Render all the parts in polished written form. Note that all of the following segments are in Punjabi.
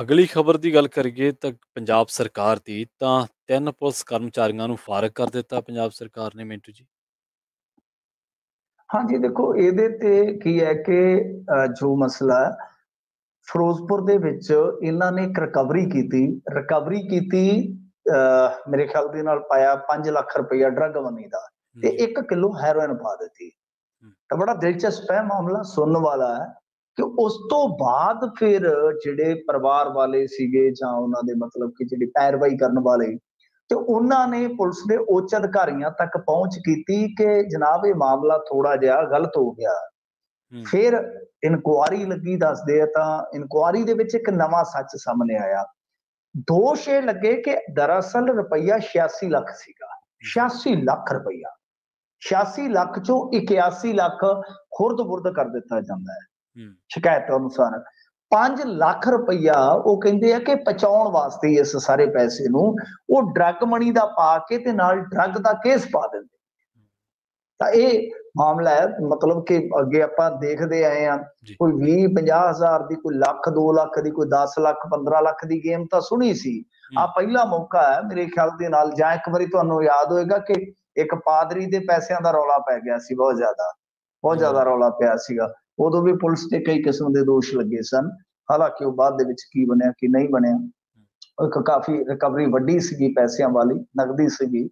ਅਗਲੀ ਖਬਰ ਦੀ ਗੱਲ ਕਰੀਏ ਤਾਂ ਪੰਜਾਬ ਸਰਕਾਰ ਦੀ, ਤਾਂ 3 ਪੁਲਿਸ ਕਰਮਚਾਰੀਆਂ ਨੂੰ ਫਾਰਗ ਕਰ ਦਿੱਤਾ ਪੰਜਾਬ ਸਰਕਾਰ ਨੇ, ਮਿੰਟੂ ਜੀ। ਹਾਂਜੀ, ਦੇਖੋ ਇਹਦੇ ਤੇ ਕੀ ਹੈ ਕਿ ਜੋ ਮਸਲਾ ਹੈ, ਫਿਰੋਜ਼ਪੁਰ ਦੇ ਵਿੱਚ ਇਹਨਾਂ ਨੇ ਇੱਕ ਰਿਕਵਰੀ ਕੀਤੀ ਮੇਰੇ ਖਿਆਲ ਦੇ ਨਾਲ ਪਾਇਆ 5 ਲੱਖ ਰੁਪਈਆ ਡਰੱਗ ਮਨੀ ਦਾ ਤੇ 1 ਕਿਲੋ ਹੈਰੋਇਨ ਪਾ ਦਿੱਤੀ। ਤਾਂ ਬੜਾ ਦਿਲਚਸਪ ਹੈ ਮਾਮਲਾ, ਸੁਣਨ ਵਾਲਾ ਹੈ ਕਿ ਉਸ ਤੋਂ ਬਾਅਦ ਫਿਰ ਜਿਹੜੇ ਪਰਿਵਾਰ ਵਾਲੇ ਸੀਗੇ ਜਾਂ ਉਹਨਾਂ ਦੇ ਮਤਲਬ ਕਿ ਜਿਹੜੀ ਪੈਰਵਾਈ ਕਰਨ ਵਾਲੇ ਤੇ ਉਹਨਾਂ ਨੇ ਪੁਲਿਸ ਦੇ ਉੱਚ ਅਧਿਕਾਰੀਆਂ ਤੱਕ ਪਹੁੰਚ ਕੀਤੀ ਕਿ ਜਨਾਬ ਇਹ ਮਾਮਲਾ ਥੋੜਾ ਜਿਹਾ ਗਲਤ ਹੋ ਗਿਆ। ਫਿਰ ਇਨਕੁਆਰੀ ਲੱਗੀ, ਦੱਸਦੇ ਆ ਤਾਂ ਇਨਕੁਆਰੀ ਦੇ ਵਿੱਚ ਇੱਕ ਨਵਾਂ ਸੱਚ ਸਾਹਮਣੇ ਆਇਆ। ਦੋਸ਼ ਇਹ ਲੱਗੇ ਕਿ ਦਰਅਸਲ ਰੁਪਈਆ 86 ਲੱਖ ਸੀਗਾ। 86 ਲੱਖ ਰੁਪਈਆ, 86 ਲੱਖ ਚੋਂ 81 ਲੱਖ ਖੁਰਦ-ਬੁਰਦ ਕਰ ਦਿੱਤਾ ਜਾਂਦਾ ਹੈ ਸ਼ਿਕਾਇਤ ਅਨੁਸਾਰ। 5 ਲੱਖ ਰੁਪਈਆ ਉਹ ਕਹਿੰਦੇ ਆ ਕਿ ਪਹੁੰਚਾਉਣ ਵਾਸਤੇ ਇਸ ਸਾਰੇ ਪੈਸੇ ਨੂੰ ਉਹ ਡਰੱਗ ਮਨੀ ਦਾ ਪਾ ਕੇ ਤੇ ਨਾਲ ਡਰੱਗ ਦਾ ਕੇਸ ਪਾ ਦਿੰਦੇ। ਤਾਂ ਇਹ ਮਾਮਲਾ ਹੈ, ਮਤਲਬ ਕਿ ਅੱਗੇ ਆਪਾਂ ਦੇਖਦੇ ਆਏ ਆ ਕੋਈ 20-50 ਹਜ਼ਾਰ ਦੀ, ਕੋਈ ਲੱਖ 2 ਲੱਖ ਦੀ, ਕੋਈ 10 ਲੱਖ 15 ਲੱਖ ਦੀ ਗੇਮ ਤਾਂ ਸੁਣੀ ਸੀ। ਆ ਪਹਿਲਾ ਮੌਕਾ ਹੈ ਮੇਰੇ ਖਿਆਲ ਦੇ ਨਾਲ। ਜਾਂ ਇੱਕ ਵਾਰੀ ਤੁਹਾਨੂੰ ਯਾਦ ਹੋਏਗਾ ਕਿ ਇੱਕ ਪਾਦਰੀ ਦੇ ਪੈਸਿਆਂ ਦਾ ਰੌਲਾ ਪੈ ਗਿਆ ਸੀ, ਬਹੁਤ ਜ਼ਿਆਦਾ ਰੌਲਾ ਪਿਆ ਸੀਗਾ। ਉਦੋਂ ਵੀ ਪੁਲਿਸ ਤੇ ਕਈ ਕਿਸਮ ਦੇ ਦੋਸ਼ ਲੱਗੇ ਸਨ, ਹਾਲਾਂਕਿ ਉਹ ਬਾਅਦ ਦੇ ਵਿੱਚ ਕੀ ਬਣਿਆ ਕੀ ਨਹੀਂ ਬਣਿਆ। ਇੱਕ ਕਾਫੀ ਰਿਕਵਰੀ ਵੱਡੀ ਸੀਗੀ, ਪੈਸਿਆਂ ਵਾਲੀ ਨਕਦੀ ਸੀਗੀ,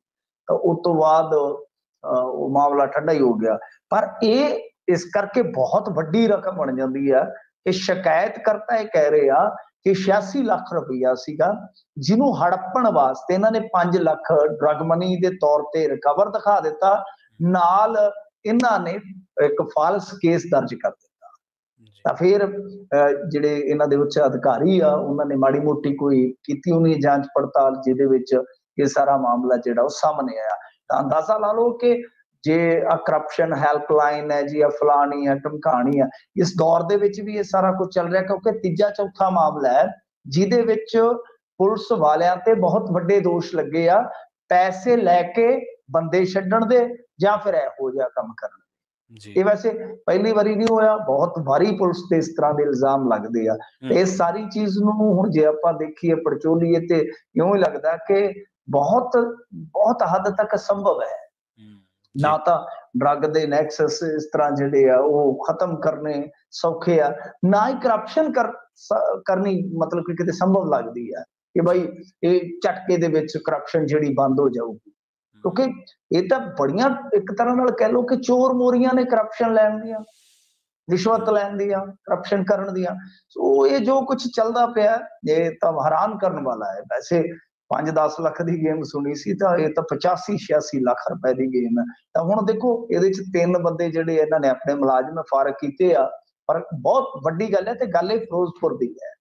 ਤਾਂ ਉਸ ਤੋਂ ਬਾਅਦ ਉਹ ਮਾਮਲਾ ਠੰਡਾ ਹੀ ਹੋ ਗਿਆ। ਪਰ ਇਹ ਇਸ ਕਰਕੇ ਬਹੁਤ ਵੱਡੀ ਰਕਮ ਬਣ ਜਾਂਦੀ ਆ ਕਿ ਸ਼ਿਕਾਇਤ ਕਰਤਾ ਇਹ ਕਹਿ ਰਹੇ ਆ ਕਿ 86 ਲੱਖ ਰੁਪਈਆ ਸੀਗਾ, ਜਿਹਨੂੰ ਹੜੱਪਣ ਵਾਸਤੇ ਇਹਨਾਂ ਨੇ 5 ਲੱਖ ਡਰੱਗ ਮਨੀ ਦੇ ਤੌਰ ਤੇ ਰਿਕਵਰ ਦਿਖਾ ਦਿੱਤਾ। ਨਾਲ ਇਹਨਾਂ ਨੇ ਇੱਕ ਫਾਲਸ ਕੇਸ ਦਰਜ ਕਰ ਦਿੱਤਾ। ਤਾਂ ਫਿਰ ਜਿਹੜੇ ਇਹਨਾਂ ਦੇ ਉੱਚ ਅਧਿਕਾਰੀ ਆ ਉਹਨਾਂ ਨੇ ਮਾੜੀ ਮੋਟੀ ਕੋਈ ਕੀਤੀ ਹੋਣੀ ਜਾਂਚ ਪੜਤਾਲ, ਜਿਹਦੇ ਵਿੱਚ ਇਹ ਸਾਰਾ ਮਾਮਲਾ ਜਿਹੜਾ ਉਹ ਸਾਹਮਣੇ ਆਇਆ। ਤਾਂ ਅੰਦਾਜ਼ਾ ਲਾ ਲਓ ਕਿ ਜੇ ਆ ਕਰਪਸ਼ਨ ਹੈਲਪਲਾਈਨ ਹੈ ਜੀ, ਆ ਫਲਾਣੀ ਹੈ ਢਮਕਾਣੀ ਹੈ, ਇਸ ਦੌਰ ਦੇ ਵਿੱਚ ਵੀ ਇਹ ਸਾਰਾ ਕੁਝ ਚੱਲ ਰਿਹਾ, ਕਿਉਂਕਿ ਤੀਜਾ ਚੌਥਾ ਮਾਮਲਾ ਹੈ ਜਿਹਦੇ ਵਿੱਚ ਪੁਲਿਸ ਵਾਲਿਆਂ ਤੇ ਬਹੁਤ ਵੱਡੇ ਦੋਸ਼ ਲੱਗੇ ਆ, ਪੈਸੇ ਲੈ ਕੇ ਬੰਦੇ ਛੱਡਣ ਦੇ ਜਾਂ ਫਿਰ ਇਹੋ ਜਿਹਾ ਕੰਮ ਕਰਨ। ਇਹ ਵੈਸੇ ਪਹਿਲੀ ਵਾਰੀ ਨਹੀਂ ਹੋਇਆ, ਬਹੁਤ ਵਾਰੀ ਪੁਲਿਸ ਤੇ ਇਸ ਤਰ੍ਹਾਂ ਦੇ ਇਲਜ਼ਾਮ ਲੱਗਦੇ ਆ। ਤੇ ਇਸ ਸਾਰੀ ਚੀਜ਼ ਨੂੰ ਹੁਣ ਜੇ ਆਪਾਂ ਦੇਖੀਏ ਪੜਚੋਲੀਏ ਤੇ ਇਉਂ ਹੀ ਲੱਗਦਾ ਕਿ ਬਹੁਤ ਹੱਦ ਤੱਕ ਸੰਭਵ ਹੈ। ਨਾ ਤਾਂ ਡਰੱਗ ਦੇ ਨੈਕਸਸ ਇਸ ਤਰ੍ਹਾਂ ਜਿਹੜੇ ਆ ਉਹ ਖਤਮ ਕਰਨੇ ਸੌਖੇ ਆ, ਨਾ ਹੀ ਕਰਪਸ਼ਨ ਕਰਨੀ ਮਤਲਬ ਕਿ ਕਿਤੇ ਸੰਭਵ ਲੱਗਦੀ ਹੈ ਕਿ ਭਾਈ ਇਹ ਝਟਕੇ ਦੇ ਵਿੱਚ ਕਰਪਸ਼ਨ ਜਿਹੜੀ ਬੰਦ ਹੋ ਜਾਊਗੀ। ਕਿਉਂਕਿ ਇਹ ਤਾਂ ਬੜੀਆਂ ਇੱਕ ਤਰ੍ਹਾਂ ਨਾਲ ਕਹਿ ਲਓ ਕਿ ਚੋਰ ਮੋਰੀਆਂ ਨੇ ਕਰਪਸ਼ਨ ਲੈਣ ਦੀਆਂ, ਰਿਸ਼ਵਤ ਲੈਣ ਦੀਆਂ, ਕਰਪਸ਼ਨ ਕਰਨ ਦੀਆਂ। ਸੋ ਇਹ ਜੋ ਕੁਝ ਚੱਲਦਾ ਪਿਆ ਇਹ ਤਾਂ ਹੈਰਾਨ ਕਰਨ ਵਾਲਾ ਹੈ। ਵੈਸੇ 5-10 ਲੱਖ ਦੀ ਗੇਮ ਸੁਣੀ ਸੀ, ਤਾਂ ਇਹ ਤਾਂ 85-86 ਲੱਖ ਰੁਪਏ ਦੀ ਗੇਮ ਹੈ। ਤਾਂ ਹੁਣ ਦੇਖੋ ਇਹਦੇ ਚ 3 ਬੰਦੇ ਜਿਹੜੇ ਇਹਨਾਂ ਨੇ ਆਪਣੇ ਮੁਲਾਜ਼ਮ ਫਾਰਗ ਕੀਤੇ ਆ, ਪਰ ਬਹੁਤ ਵੱਡੀ ਗੱਲ ਹੈ ਤੇ ਗੱਲ ਇਹ ਫਿਰੋਜ਼ਪੁਰ ਦੀ ਹੈ।